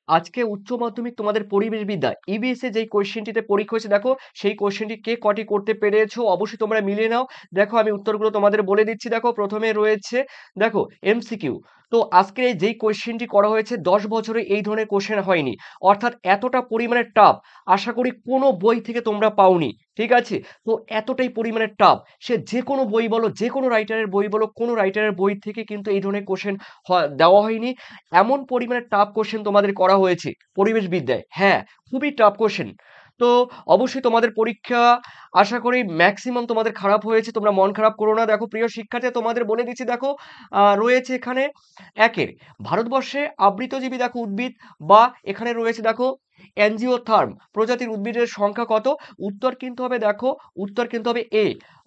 আজকে উচ্চ মাধ্যমিক তোমাদের পরিবেশ বিদ্যা ইবিএস এ যেই কোশ্চেনটিতে পরীক্ষা হয়েছে দেখো সেই কোশ্চেনটি কে কটি করতে পেরেছো অবশ্যই তোমরা মিলিয়ে নাও। দেখো আমি উত্তরগুলো তোমাদের বলে দিচ্ছি। দেখো প্রথমে রয়েছে দেখো এমসিকিউ। তো আজকে এই যেই কোশ্চেনটি করা হয়েছে 10 বছরে এই ধরনের কোশ্চেন হয়নি, অর্থাৎ এতটা পরিমাণে টাফ আশা করি কোনো বই থেকে তোমরা পাওনি। ঠিক আছে, তো এতটাই পরিমাণে টাফ, সে যে কোনো বই বলো, যে কোনো রাইটারের বই বলো, কোনো রাইটারের বই থেকে কিন্তু এই ধরনের কোশ্চেন দেওয়া হয়নি। এমন পরিমাণে টাফ কোশ্চেন তোমাদের করা হয়েছে পরিবেশ বিদ্যায়, হ্যাঁ খুবই টাফ কোশ্চেন। তো অবশ্যই তোমাদের পরীক্ষা আশা করি ম্যাক্সিমাম তোমাদের খারাপ হয়েছে, তোমরা মন খারাপ করো না। দেখো প্রিয় শিক্ষার্থী তোমাদের বলে দিচ্ছি, দেখো রয়েছে এখানে একের ভারতবর্ষে আবৃতজীবী দেখো উদ্ভিদ, বা এখানে রয়েছে দেখো অ্যাঞ্জিওথার্ম প্রজাতির উদ্ভিদের সংখ্যা কত। উত্তর কিন্তু হবে দেখো, উত্তর কিন্তু হবে এ,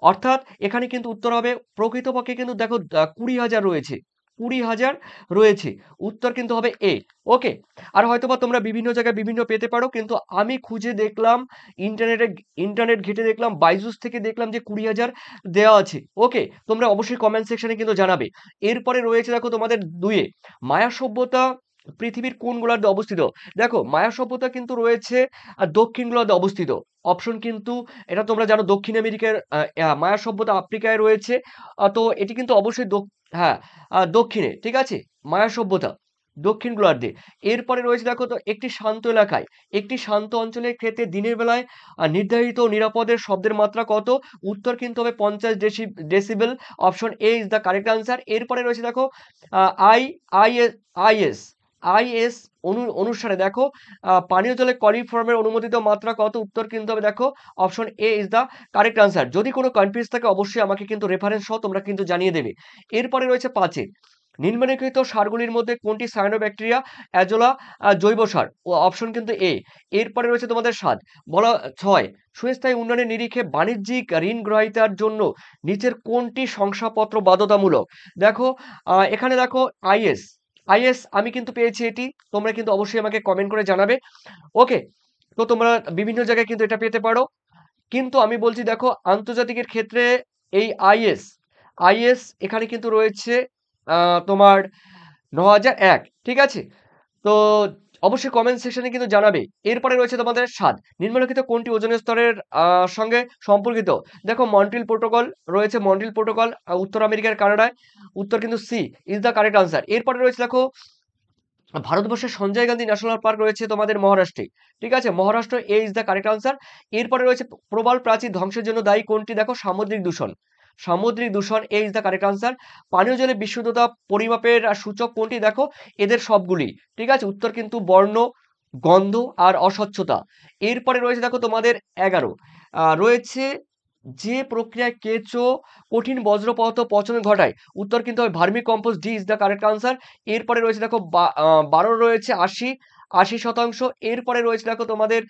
অর্থাৎ এখানে কিন্তু উত্তর হবে প্রকৃতপক্ষে কিন্তু দেখো 20,000 রয়েছে, 20,000 রয়েছে, উত্তর কিন্তু হবে এ। ওকে, আর হয়তোবা তোমরা বিভিন্ন জায়গায় বিভিন্ন পেতে পারো, কিন্তু আমি খুঁজে দেখলাম, ইন্টারনেটে ইন্টারনেট ঘেটে দেখলাম, বাইজুস থেকে দেখলাম যে 20,000 দেওয়া আছে। ওকে, তোমরা অবশ্যই কমেন্ট সেকশনে কিন্তু জানাবে। এরপরে রয়েছে দেখো তোমাদের দুইয়ে মায়া সভ্যতা পৃথিবীর কোন গোলার্ধে অবস্থিত। দেখো মায়া সভ্যতা কিন্তু রয়েছে দক্ষিণ গোলার্ধে অবস্থিত। অপশন কিন্তু এটা তোমরা জানো, দক্ষিণ আমেরিকার মায়া সভ্যতা আফ্রিকায় রয়েছে। তো এটি কিন্তু অবশ্যই হ্যাঁ দক্ষিণে, ঠিক আছে, মায়া সভ্যতা দক্ষিণ গোলার্ধে। এরপরে রয়েছে দেখো তো একটি শান্ত এলাকায়, একটি শান্ত অঞ্চলের ক্ষেত্রে দিনের বেলায় নির্ধারিত নিরাপদের শব্দের মাত্রা কত। উত্তর কিন্তু হবে 50 decibel. Option A is the correct answer. এরপরে রয়েছে দেখো আই আইএস আইএস আইএস অনুসারে দেখো পানীয় জলে কলিফর্মের অনুমোদিত মাত্রা কত। উত্তর কিন্তু হবে দেখো option A is the correct answer. যদি কোনো কনফিউজ থাকে অবশ্যই আমাকে কিন্তু রেফারেন্স সহ তোমরা কিন্তু জানিয়ে দেবে। এরপরে রয়েছে পাঁচে নিম্নলিখিত সারগুলির মধ্যে কোনটি সায়ানোব্যাকটেরিয়া অ্যাজোলা জৈব সার। ও অপশন কিন্তু এ। এরপরে রয়েছে তোমাদের 7 বলা 6 সুস্থায়ী উন্নয়নের নিরিখে বাণিজ্যিক ঋণ গ্রহীতার জন্য নিচের কোনটি শংসাপত্র বাধ্যতামূলক। দেখো এখানে দেখো আইএস আইএস আমি কিন্তু পেয়েছি এটি, তোমরা কিন্তু অবশ্যই আমাকে কমেন্ট করে জানাবে। ওকে, তো তোমরা বিভিন্ন জায়গায় কিন্তু এটা পেতে পারো, কিন্তু আমি বলছি দেখো আন্তর্জাতিকের ক্ষেত্রে এই আইএস আইএস এখানে কিন্তু রয়েছে তোমার 9001, ঠিক আছে। তো অবশ্যই কমেন্ট সেকশনে কিন্তু জানাবে। এরপরে রয়েছে তোমাদের 7 নিম্নলিখিত কোনটি ওজোন স্তরের সঙ্গে সম্পর্কিত। দেখো মন্ট্রিল প্রোটোকল রয়েছে, মন্ট্রিল প্রোটোকল উত্তর আমেরিকার কানাডায়। উত্তর কিন্তু C is the correct answer. এরপরে রয়েছে দেখো ভারতবর্ষের সঞ্জয় গান্ধী ন্যাশনাল পার্ক রয়েছে তোমাদের মহারাষ্ট্রে, ঠিক আছে, মহারাষ্ট্র এ ইজ দ্য কারেক্ট আনসার। এরপরে রয়েছে প্রবাল প্রাচীর ধ্বংসের জন্য দায়ী কোনটি। দেখো সামুদ্রিক দূষণ, সামুদ্রিক দূষণ এ ইজ দ্য কারেক্ট আনসার। পানীয় জলের বিশুদ্ধতা পরিমাপের সূচক কোনটি। দেখো এদের সবগুলি, ঠিক আছে, উত্তর কিন্তু বর্ণ, গন্ধ আর অস্বচ্ছতা। এরপরে রয়েছে দেখো তোমাদের 11 রয়েছে যে প্রক্রিয়ায় কেঁচো কঠিন বজ্র পদার্থ পচন ঘটায়। উত্তর কিন্তু হবে vermi compost, D is the correct answer. এরপরে রয়েছে দেখো 12 রয়েছে 80%। এরপরে রয়েছে দেখো তোমাদের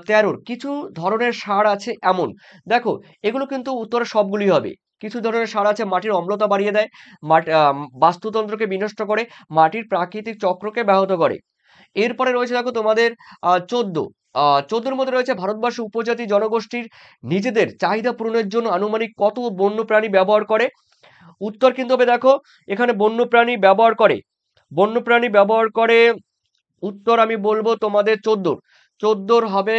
13 কিছু ধরনের সার আছে এমন। দেখো এগুলো কিন্তু উত্তরে সবগুলি হবে। কিছু ধরনের সার আছে মাটির অম্লতা বাড়িয়ে দেয়, বাস্তুতন্ত্রকে বিনষ্ট করে, মাটির প্রাকৃতিক চক্রকে ব্যাহত করে। এরপরে রয়েছে দেখো তোমাদের 14 14-র মধ্যে রয়েছে ভারতবর্ষ উপজাতি জনগোষ্ঠীর নিজেদের চাহিদা পূরণের জন্য আনুমানিক কত বন্যপ্রাণী ব্যবহার করে। উত্তর কিন্তু হবে দেখো এখানে বন্যপ্রাণী ব্যবহার করে, বন্যপ্রাণী ব্যবহার করে। উত্তর আমি বলবো তোমাদের 14 হবে,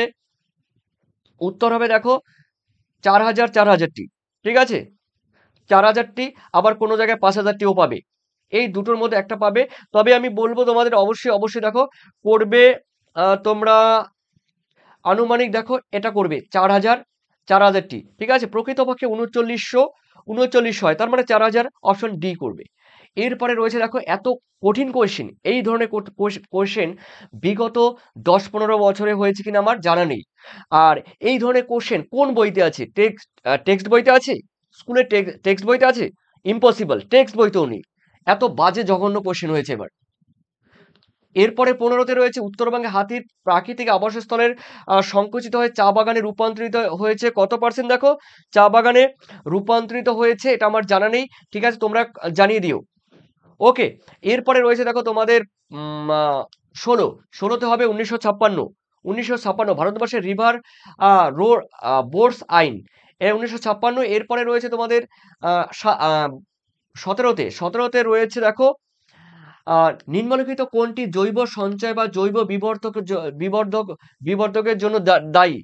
উত্তর হবে দেখো 4,000 4,000টি, ঠিক আছে, 4,000টি। আবার কোনো জায়গায় 5,000টিও পাবে, এই দুটোর মধ্যে একটা পাবে। তবে আমি বলবো তোমাদের অবশ্যই অবশ্যই দেখো করবে তোমরা আনুমানিক দেখো এটা করবে 4,000 4,000টি, ঠিক আছে, প্রকৃতপক্ষে 3900 হয়, তার মানে 4,000, অপশন ডি করবে। এরপরে রয়েছে দেখো এত কঠিন কোয়েশ্চেন, এই ধরনের কোয়েশ্চেন বিগত 10-15 বছরে হয়েছে কিনা আমার জানা নেই। আর এই ধরনের কোশ্চেন কোন বইতে আছে, টেক্সট বইতে আছে, স্কুলে টেক্সট বইতে আছে, ইম্পসিবল, টেক্সট বইতেও নেই। এত বাজে জঘন্য কোশ্চেন হয়েছে এবার। এরপরে 15তে রয়েছে উত্তরবঙ্গে হাতির প্রাকৃতিক আবাসস্থলের সংকুচিত হয়ে চা বাগানে রূপান্তরিত হয়েছে কত পার্সেন্ট। দেখো চা বাগানে রূপান্তরিত হয়েছে এটা আমার জানা নেই, ঠিক আছে, তোমরা জানিয়ে দিও। ওকে, এরপরে রয়েছে দেখো তোমাদের 16তে হবে 1956 ভারতবর্ষের রিভার বোর্ডস আইন 1956। এরপরে রয়েছে তোমাদের 17তে রয়েছে দেখো নিম্নলিখিত কোনটি জৈব সঞ্চয় বা জৈব বিবর্ধক বিবর্ধকের জন্য দায়ী?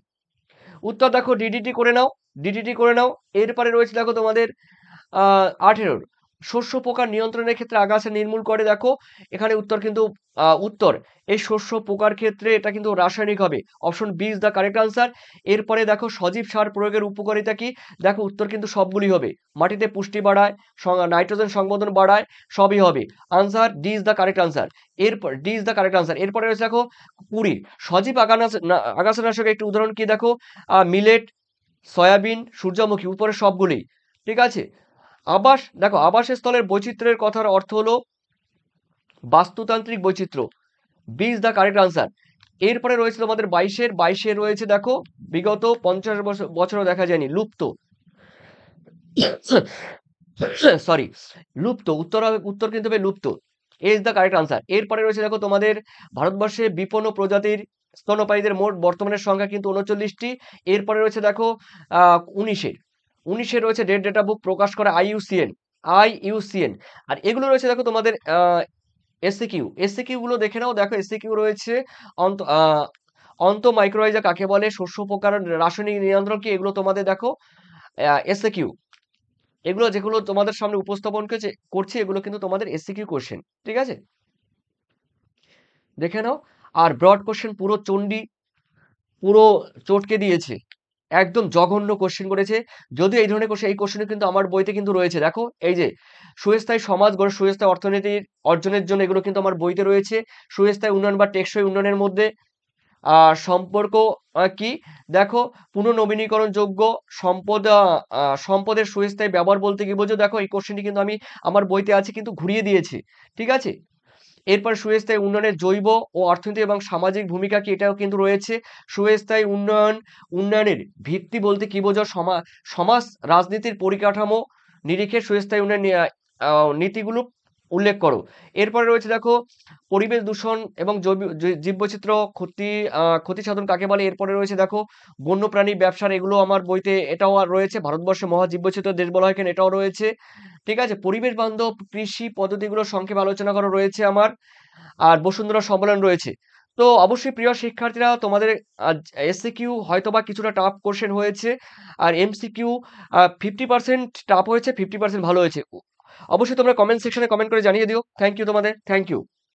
উত্তর দেখো ডিডিটি করে নাও, ডিডিটি করে নাও। এরপরে রয়েছে দেখো তোমাদের 18 শস্য পোকা নিয়ন্ত্রণের ক্ষেত্রে আগাছা নির্মূল করে। দেখো এখানে উত্তর কিন্তু উত্তর এই শস্য পোকার ক্ষেত্রে এটা কিন্তু রাসায়নিক হবে। Option B is the correct answer. এরপরে দেখো সজীব সার প্রয়োগের উপকারিতা কি? দেখো উত্তর কিন্তু সবগুলি হবে। মাটিতে পুষ্টি বাড়ায়, নাইট্রোজেন সংবধন বাড়ায়, সবই হবে। Answer D is the correct answer. এরপর D is the correct answer. এরপরে রয়েছে দেখো 20 সজীব আগাছানাশকের একটি উদাহরণ কি? দেখো মিলেট, সয়াবিন, সূর্যমুখী, উপরে সবগুলি। ঠিক আছে। দেখো আবাসস্থলের বৈচিত্র্যের কথার অর্থ হলো বাস্তুতান্ত্রিক বৈচিত্র্য। B is the correct answer. এরপরে রয়েছে তোমাদের 22 রয়েছে দেখো বিগত 50 বছরও দেখা যায়নি, লুপ্ত। সরি, লুপ্ত। উত্তর কিন্তু হবে লুপ্ত। এ ইজ দ্য কারেক্ট আনসার। এরপরে রয়েছে দেখো তোমাদের ভারতবর্ষে বিপন্ন প্রজাতির স্তন্যপায়ীদের মোট বর্তমানের সংখ্যা কিন্তু 39টি। এরপরে রয়েছে দেখো 19 রয়েছে রেড ডেটা বুক প্রকাশ করা আইইউসিএন। আর এগুলো রয়েছে দেখো তোমাদের এসসিকিউ গুলো দেখে নাও। দেখো এসসিকিউ রয়েছে মাইক্রোরাইজা কাকে বলে, শস্য পোকার রাসায়নিক নিয়ন্ত্রণ কি, এগুলো তোমাদের দেখো এসসিকিউ। এগুলো যেগুলো তোমাদের সামনে উপস্থাপন করছি এগুলো কিন্তু তোমাদের এসসিকিউ কোশ্চেন। ঠিক আছে, দেখে নাও। আর ব্রড কোশ্চেন পুরো চটকে দিয়েছে, একদম জঘন্য কোশ্চেন করেছে। যদিও এই ধরনের কোশ্চেন, এই কোশ্চেন কিন্তু আমার বইতে কিন্তু রয়েছে। দেখো এই যে সুস্থায়ী সমাজ গড়ে সুস্থায়ী অর্থনীতির অর্জনের জন্য, এগুলো কিন্তু আমার বইতে রয়েছে। সুস্থায়ী উন্নয়ন বা টেকসই উন্নয়নের মধ্যে সম্পর্ক কি? দেখো পুনর্নবীনীকরণযোগ্য সম্পদের সুস্থায়ী ব্যবহার বলতে কি বোঝো? দেখো এই কোশ্চেনটি কিন্তু আমি আমার বইতে আছে, কিন্তু ঘুরিয়ে দিয়েছি। ঠিক আছে। এরপর সুস্থায়ী উন্নয়নের জৈব ও অর্থনৈতিক এবং সামাজিক ভূমিকা কি, এটাও কিন্তু রয়েছে। সুস্থায়ী উন্নয়নের ভিত্তি বলতে কি বোঝো? সমাজ রাজনীতির পরিকাঠামো নিরিখে সুস্থায়ী উন্নয়ন নীতিগুলো উল্লেখ করো। এরপরে রয়েছে দেখো পরিবেশ দূষণ এবং জীববৈচিত্র্য ক্ষতি সাধন কাকে বলে। এরপরে রয়েছে দেখো বন্যপ্রাণী ব্যবসার, এগুলো আমার বইতে এটাও আর রয়েছে। ভারতবর্ষে মহা জীববৈচিত্র্য দেশ বলা হয় কেন, এটাও রয়েছে। ঠিক আছে। পরিবেশ বান্ধব কৃষি পদ্ধতিগুলো সংক্ষেপে আলোচনা করা রয়েছে আমার। আর বসুন্ধরা সম্মেলন রয়েছে। তো অবশ্যই প্রিয় শিক্ষার্থীরা, তোমাদের এসসিকিউ হয়তোবা কিছুটা টাফ কোশ্চেন হয়েছে, আর এমসিকিউ 50% টাফ হয়েছে, 50% ভালো হয়েছে। অবশ্যই তোমরা কমেন্ট সেকশনে কমেন্ট করে জানিয়ে দিও। থ্যাংক ইউ তোমাদের, থ্যাংক ইউ।